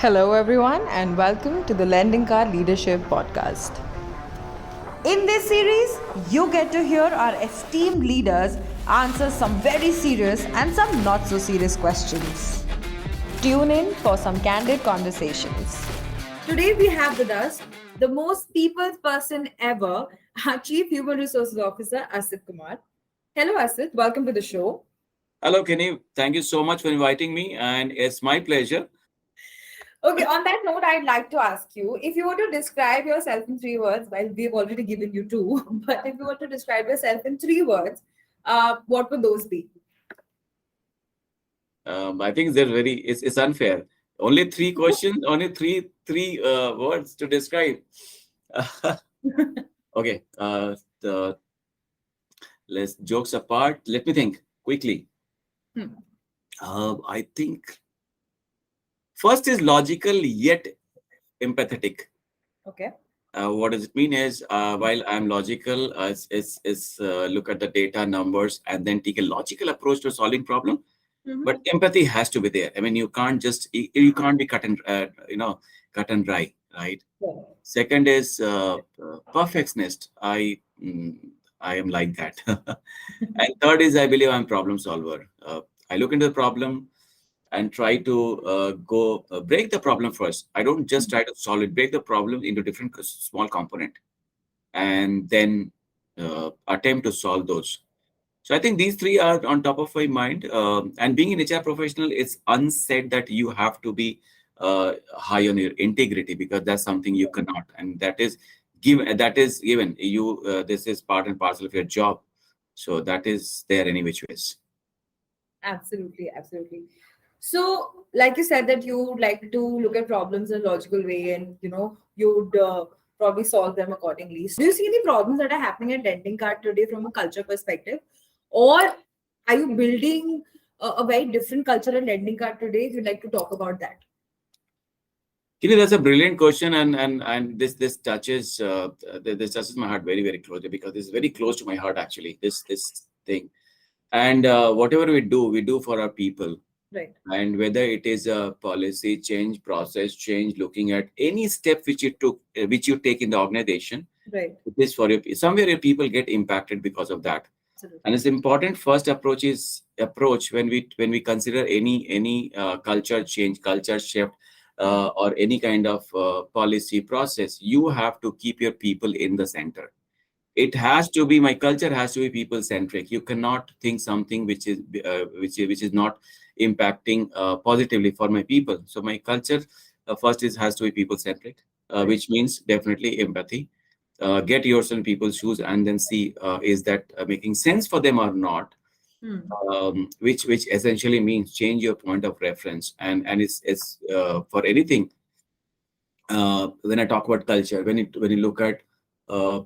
Hello, everyone, and welcome to the Lendingkart Leadership Podcast. In this series, you get to hear our esteemed leaders answer some very serious and some not so serious questions. Tune in for some candid conversations. Today, we have with us the most people's person ever, our Chief Human Resources Officer, Asit Kumar. Hello, Asit. Welcome to the show. Hello, Kenny. Thank you so much for inviting me, and it's my pleasure. Okay, on that note, I'd like to ask you if you were to describe yourself in 3 words, well, we've already given you two, but if you were to describe yourself in 3 words, what would those be? I think it's unfair. Only three questions, only three words to describe. Okay. The Let's jokes apart. Let me think quickly. Hmm. I think first is logical yet empathetic. Okay. What does it mean is while I'm logical, look at the data numbers and then take a logical approach to solving problem. Mm-hmm. But empathy has to be there. I mean, you can't be cut and dry, right? Yeah. Second is perfectionist. I am like that. And third is I believe I'm problem solver. I look into the problem and try to go break the problem first. I don't just try to solve it. Break the problem into different small component, and then attempt to solve those. So I think these three are on top of my mind. And being an HR professional, it's unsaid that you have to be high on your integrity because that's something you cannot, and that is given. That is given. This is part and parcel of your job. So that is there any which ways. Absolutely, absolutely. So, like you said, that you like to look at problems in a logical way, and you'd probably solve them accordingly. So, do you see any problems that are happening at Lendingkart today from a culture perspective, or are you building a very different culture at Lendingkart today? If you'd like to talk about that. Kini, that's a brilliant question, and this touches my heart very closely because it's very close to my heart actually. This thing, and whatever we do for our people. Right. And whether it is a policy change, process change, looking at any step which you take in the organization, Right. it is for your somewhere your people get impacted because of that. Absolutely. And it's important. First approach when we consider any culture change, culture shift, or any kind of policy process. You have to keep your people in the center. It has to be My culture has to be people centric. You cannot think something which is not impacting positively for my people. So my culture first is has to be people centric, which means definitely empathy. Get yourself in people's shoes and then see is that making sense for them or not. Hmm. Which essentially means change your point of reference, and it's for anything. When I talk about culture, when you look at uh,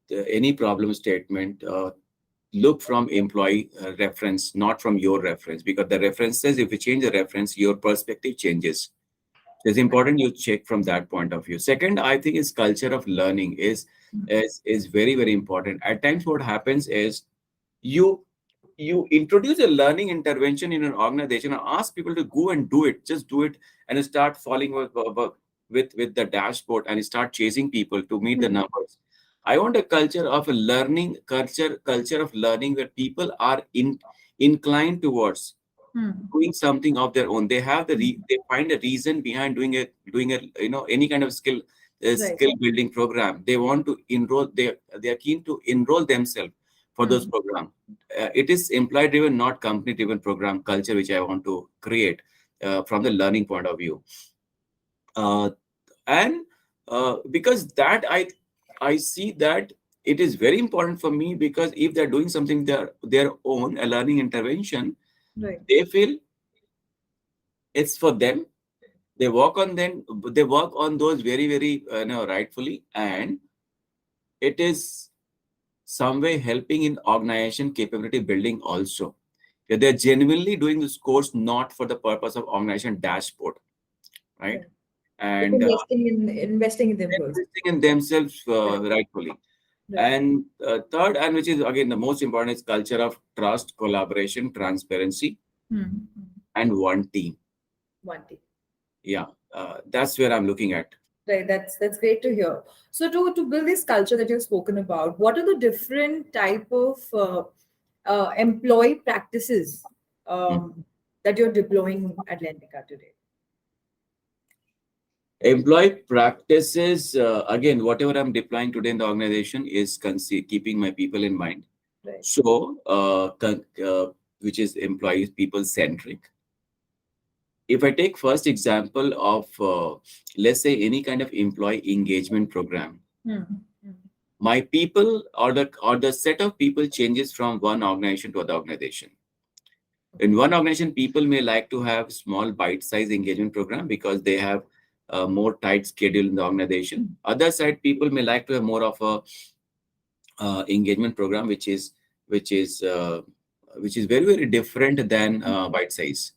any problem statement, look from employee reference, not from your reference, because the reference says if you change the reference, your perspective changes. So it's important you check from that point of view. Second, I think is culture of learning is very important. At times, what happens is you you introduce a learning intervention in an organization and ask people to go and do it, just do it, and start following with the dashboard and start chasing people to meet the numbers. I want a culture of a learning culture of learning where people are inclined towards Hmm. doing something of their own. They have they find a reason behind doing a any kind of Right. skill building program. They want to enroll. They are keen to enroll themselves for those Hmm. programs. It is employee driven, not company driven program culture, which I want to create from the learning point of view. Uh, and because that I see that it is very important for me, because if they're doing something their own, a learning intervention, Right. they feel it's for them. They work on those very rightfully, and it is some way helping in organization capability building also. Yeah, they're genuinely doing this course not for the purpose of organization dashboard, right? Right. It's And investing in the employees. investing in themselves rightfully. Right. And third, and which is again the most important, is culture of trust, collaboration, transparency, Hmm. and one team. One day. Yeah. That's where I'm looking at. Right, that's great to hear. So to build this culture that you've spoken about, what are the different type of employee practices Hmm. that you're deploying at Lendika today? Employee practices, again, whatever I'm deploying today in the organization is keeping my people in mind. Right. So, which is employees, people centric. If I take first example of, let's say, any kind of employee engagement program, Hmm. Hmm. my people or the set of people changes from one organization to other organization. In one organization, people may like to have small bite-sized engagement program because they have a more tight schedule in the organization. Other side, people may like to have more of a engagement program, which is uh, which is very very different than bite size.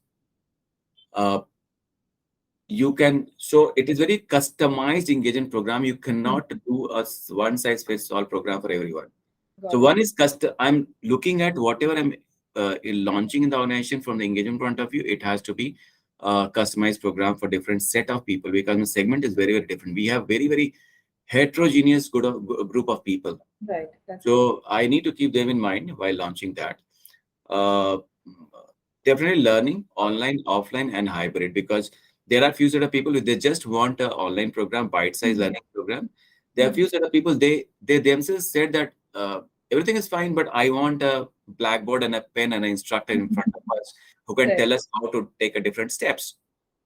Uh, you can so it is very customized engagement program. You Hmm. cannot do a one size fits all program for everyone. So Got it. one is custom. I'm looking at whatever I'm launching in the organization from the engagement point of view. It has to be a customized program for different set of people because the segment is very very different. We have very very heterogeneous group of people. Right. That's true. So I need to keep them in mind while launching that. Uh, Definitely learning online, offline, and hybrid because there are few set of people who they just want a online program, bite-sized Hmm. learning program. There are Hmm. few set of people they themselves said that everything is fine, but I want a blackboard and a pen and an instructor in front of us who can Right. tell us how to take a different steps.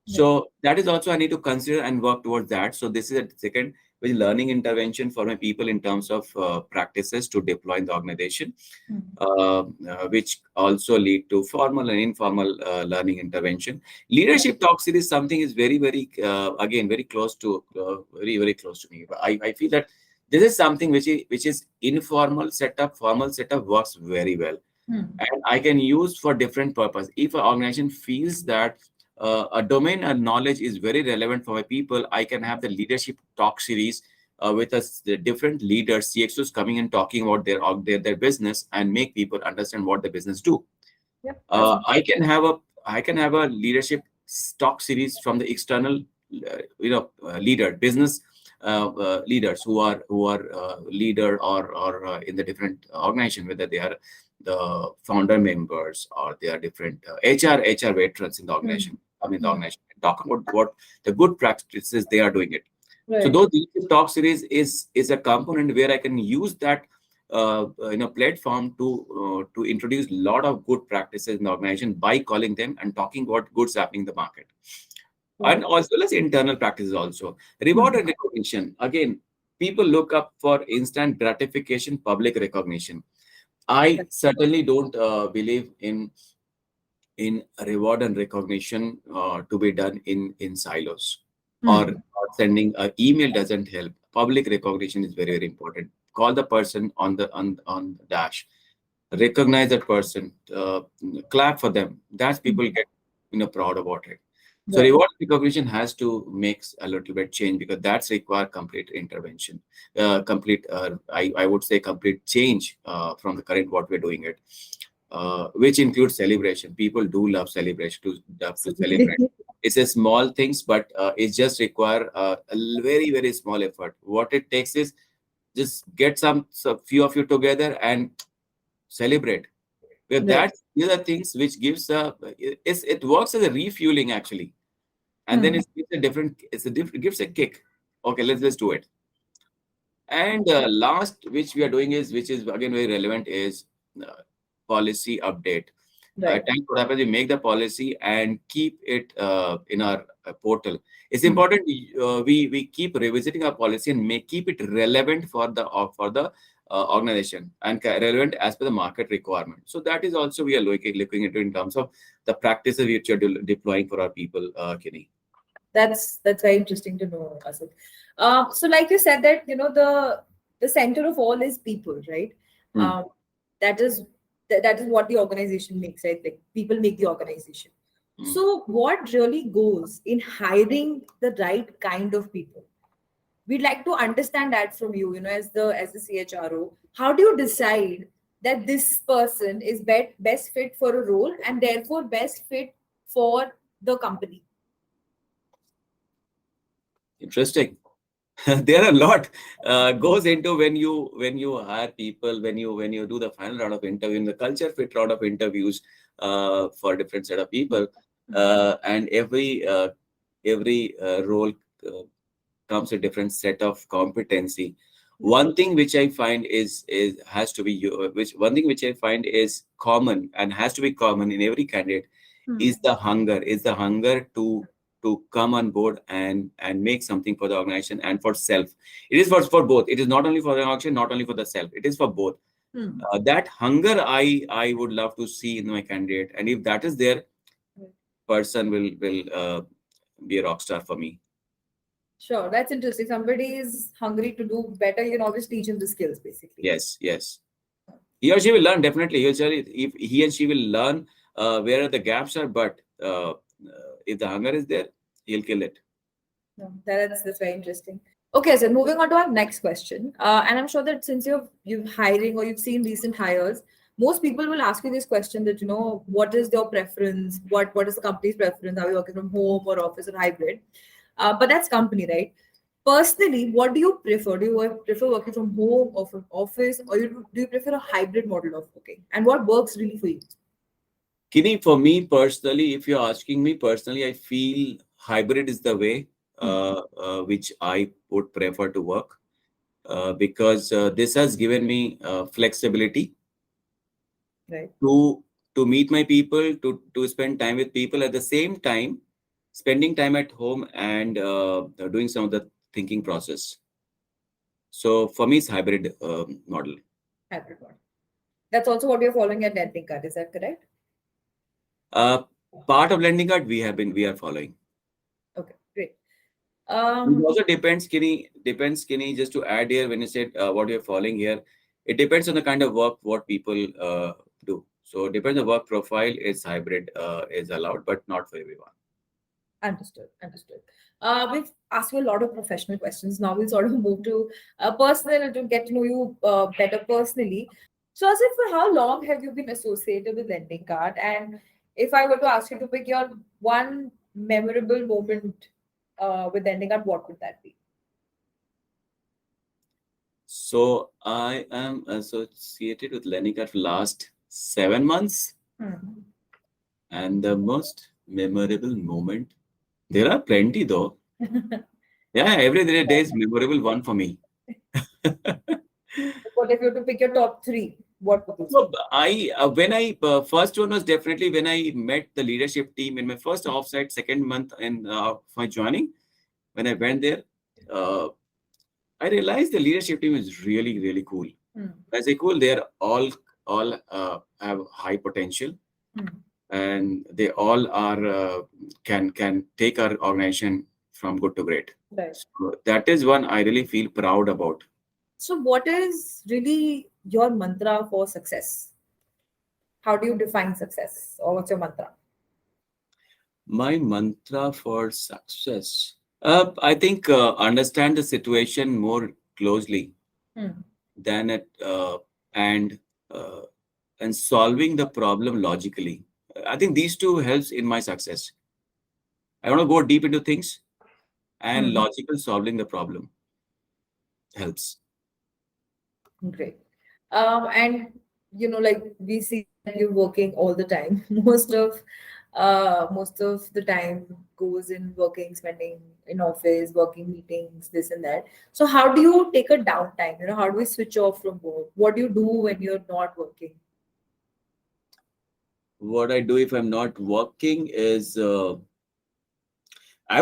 Right. So that is also I need to consider and work towards that. So this is a second, which is learning intervention for my people in terms of practices to deploy in the organization, Hmm. which also lead to formal and informal learning intervention. Leadership talk series something is very very again very close to very very close to me. I feel that this is something which is informal setup, formal setup works very well Hmm. and I can use for different purpose. If an organization feels that a domain and knowledge is very relevant for my people, I can have the leadership talk series with us, the different leaders, CXOs coming and talking about their business and make people understand what the business do. Yep. That's I can have a leadership talk series from the external, leader business leaders who are leader or in the different organization, whether they are the founder members or they are different HR veterans in the hmm. organization. Come in the Hmm. organization and talk about what the good practices they are doing it. So Right. those leadership talk series is a component where I can use that platform to introduce a lot of good practices in the organization by calling them and talking about goods happening in the market, Got and it. as well as internal practices also. Reward Hmm. and recognition. Again, people look up for instant gratification, public recognition. I Right. certainly don't believe in reward and recognition to be done in silos, Hmm. or sending an email doesn't help. Public recognition is very very important. Call the person on the dash, recognize that person, clap for them. That's people get proud about it. So Right. reward recognition has to make a little bit change because that's require complete intervention, complete I would say complete change from the current what we're doing it, which includes celebration. People do love to celebrate. Absolutely. It's a small things, but it just require a very very small effort. What it takes is just get some few of you together and celebrate. Because Right. these are things which gives it works as a refueling actually, and then Hmm. it gives a kick. Okay, let's do it. And last, which we are doing is, which is again very relevant, is uh, policy update. Right. Time what happens, we make the policy and keep it in our portal. It's Hmm. important we keep revisiting our policy and keep it relevant for the organization and relevant as per the market requirement. So that is also we are looking into in terms of the practices which you're deploying for our people, Kenny. That's very interesting to know, Asit. So, like you said, that the center of all is people, right? Hmm. Um, that is that is what the organization makes, right? Like people make the organization. Hmm. So, what really goes in hiring the right kind of people? We'd like to understand that from you. As the CHRO, how do you decide that this person is best fit for a role and therefore best fit for the company? Interesting. There are a lot goes into when you hire people, when you do the final round of interview, in the culture fit round of interviews for different set of people, and every role uh, comes a different set of competency. One thing which I find is has to be which one thing which I find is common and has to be common in every candidate is the hunger to come on board and make something for the organization and for self. It is for both. It is not only for the organization, not only for the self. It is for both. That hunger I would love to see in my candidate, and if that is there, person will be a rock star for me. Sure, that's interesting. Somebody is hungry to do better, you can always teach him the skills, basically. Yes, yes. He or she will learn definitely. If he and she will learn where the gaps are, but if the hunger is there, he'll kill it. No, that's very interesting. Okay, so moving on to our next question, and I'm sure that since you're hiring or you've seen recent hires, most people will ask you this question that what is your preference? What is the company's preference? Are you working from home or office or hybrid? But that's company, right? Personally, what do you prefer? Do you prefer working from home or from office, or do you prefer a hybrid model of working? And what works really for you? Kini, for me personally, if you're asking me personally, I feel hybrid is the way which I would prefer to work because this has given me flexibility Right. to meet my people, to spend time with people at the same time, spending time at home and doing some of the thinking process. So for me, it's hybrid model. Hybrid model. That's also what you're following at Lendingkart, is that correct? Uh, Part of Lendingkart we are following. Okay, great. It also depends, Skinny, just to add here, when you said what you're following here, it depends on the kind of work, what people do. So depends on work profile, is hybrid is allowed, but not for everyone. Understood. Understood. We've asked you a lot of professional questions. Now we'll sort of move to personal to get to know you better personally. So, Asit, for how long have you been associated with Lending Card? And if I were to ask you to pick your one memorable moment with Lending Card, what would that be? So I am associated with Lendingkart for last 7 months, Hmm. and the most memorable moment, there are plenty though. Yeah, every day is memorable one for me. What if you were to pick your top three? What would those So be? when I first one was definitely when I met the leadership team in my first offsite, second month in my joining. When I went there, uh, I realized the leadership team is really really cool. Hmm. I say cool, they're all have high potential, Hmm. and they all are can take our organization from good to great. Right. So that is one I really feel proud about. So, what is really your mantra for success? How do you define success, or what's your mantra? My mantra for success, I think, understand the situation more closely Hmm. than it and uh, and solving the problem logically. I think these two helps in my success. I want to go deep into things, and Hmm. logical solving the problem helps. Great. And like we see that you're working all the time. Most of the time goes in working, spending in office, working meetings, this and that. So how do you take a downtime? How do we switch off from work? What do you do when you're not working? What I do if I'm not working is I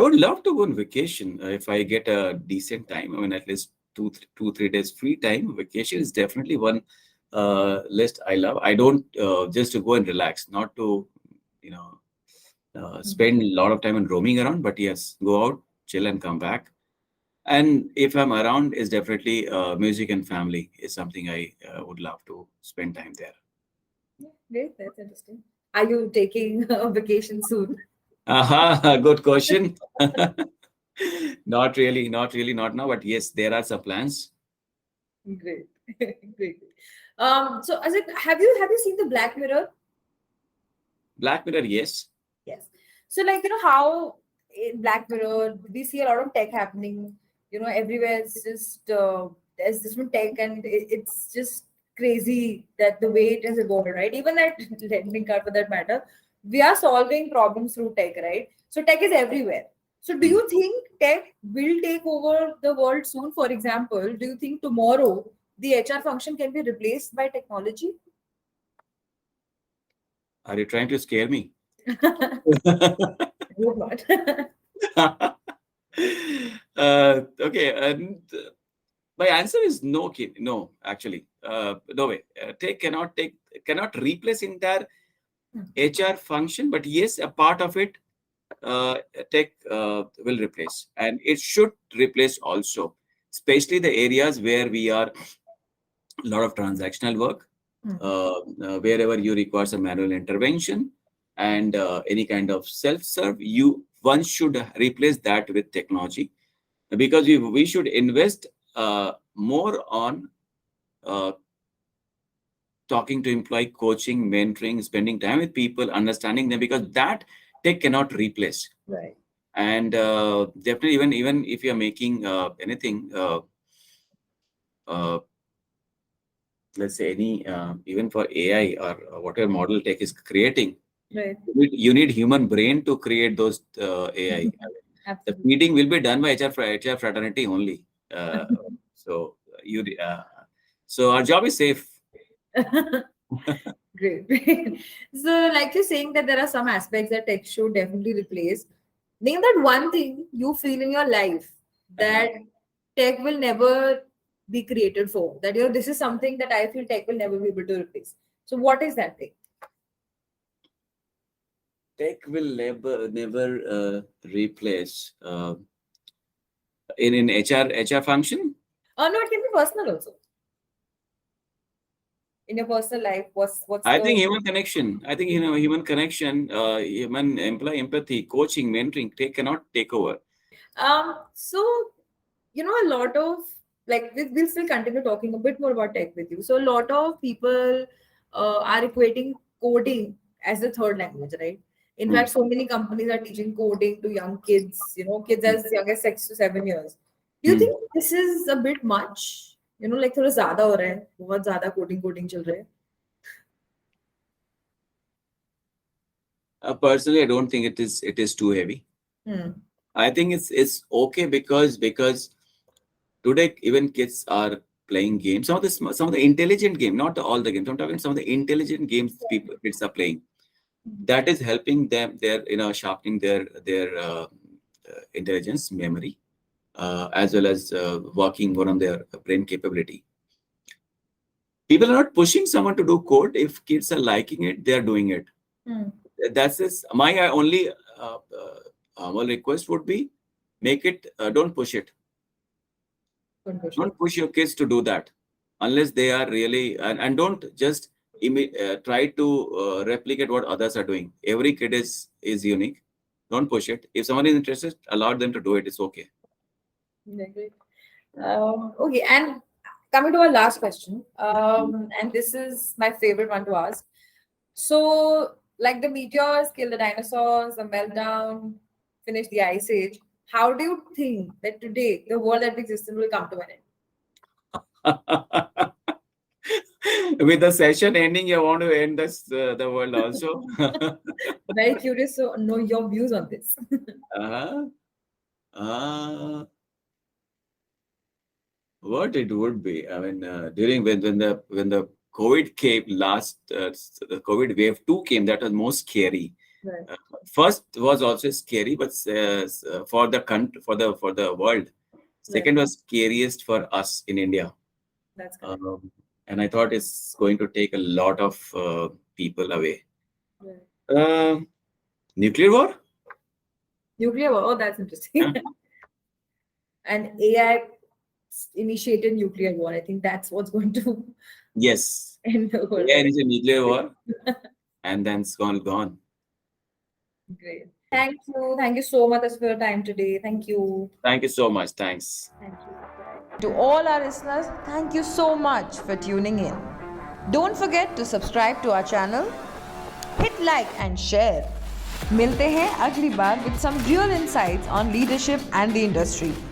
would love to go on vacation if I get a decent time. I mean, at least 3 days free time. Vacation is definitely one list I love. I don't just to go and relax, not to you know Mhm. spend a lot of time and roaming around. But yes, go out, chill, and come back. And if I'm around, is definitely music and family is something I would love to spend time there. Yeah, great. That's interesting. Are you taking a vacation soon? Aha, good question. Not really, not really, not now. But yes, there are some plans. Great. Great. So as it have you seen the Black Mirror? Black Mirror, yes. Yes. So, like, how. in Black Mirror, we see a lot of tech happening. Everywhere it's just there's different tech, and it's just crazy that the way it has evolved, right? Even at Lendingkart, for that matter, we are solving problems through tech, right? So tech is everywhere. So do you think tech will take over the world soon? For example, do you think tomorrow the HR function can be replaced by technology? Are you trying to scare me? I hope not. Okay, and my answer is no, kid. No, actually, no way. Cannot replace entire HR function, but yes, a part of it, tech will replace, and it should replace also, especially the areas where we are a lot of transactional work, wherever you require some manual intervention and any kind of self-serve, one should replace that with technology, because we should invest more on uh, talking to employee, coaching, mentoring, spending time with people, understanding them, because that tech cannot replace. Right. And definitely, even if you're making anything, uh, let's say any even for AI or whatever model tech is creating, Right. you need human brain to create those AI. The Absolutely. feeding will be done by HR fraternity only. So so our job is safe. Great. Great. So, like you're saying that there are some aspects that tech should definitely replace. Name that one thing you feel in your life that tech will never be created for. That this is something that I feel tech will never be able to replace. So, what is that thing? Tech will never replace in HR function. Oh no, it can be personal also. In your personal life, what's I the think human connection. I think human connection, human employee empathy, coaching, mentoring. Tech cannot take over. so a lot of like we'll still continue talking a bit more about tech with you. So a lot of people are equating coding as a third language, right? In Hmm. fact, so many companies are teaching coding to young kids, kids as young as 6 to 7 years. Do you Hmm. think this is a bit much? Like थोड़ा ज़्यादा हो रहा है, बहुत ज़्यादा coding चल रहा है. Personally, I don't think it is too heavy. Hmm. I think it's okay, because today even kids are playing games. Some of the intelligent game, not all the games. I'm talking some of the intelligent games kids are playing. That is helping them. They're sharpening their intelligence, memory, as well as working more on their brain capability. People are not pushing someone to do code. If kids are liking it, they are doing it. Hmm. That's this. My only humble request would be, make it. Don't push it. Good question. Don't push your kids to do that unless they are really, and don't just try to replicate what others are doing. Every kid is unique. Don't push it. If someone is interested, allow them to do it. It's okay. Yeah, great. Okay, and coming to our last question, and this is my favorite one to ask. So, like the meteors kill the dinosaurs, the meltdown finish the ice age. How do you think that today the world that exists in will come to an end? With the session ending, you want to end the world also. Very curious to know your views on this. uh, uh, what it would be? I mean, during when the COVID came last, the COVID wave 2 came. That was most scary. Right. First was also scary, but for the country, for the world. Second Right. was scariest for us in India. That's correct. And I thought it's going to take a lot of people away. Right. Nuclear war? Nuclear war. Oh, that's interesting. And AI initiated nuclear war. I think that's what's going to Yes. end the world. Yeah, it is a nuclear war, and then it's gone. Great. Thank you. Thank you so much for your time today. Thank you. Thank you so much. Thanks. Thank you. To all our listeners, thank you so much for tuning in. Don't forget to subscribe to our channel, hit like and share. मिलते हैं अगली बार with some real insights on leadership and the industry.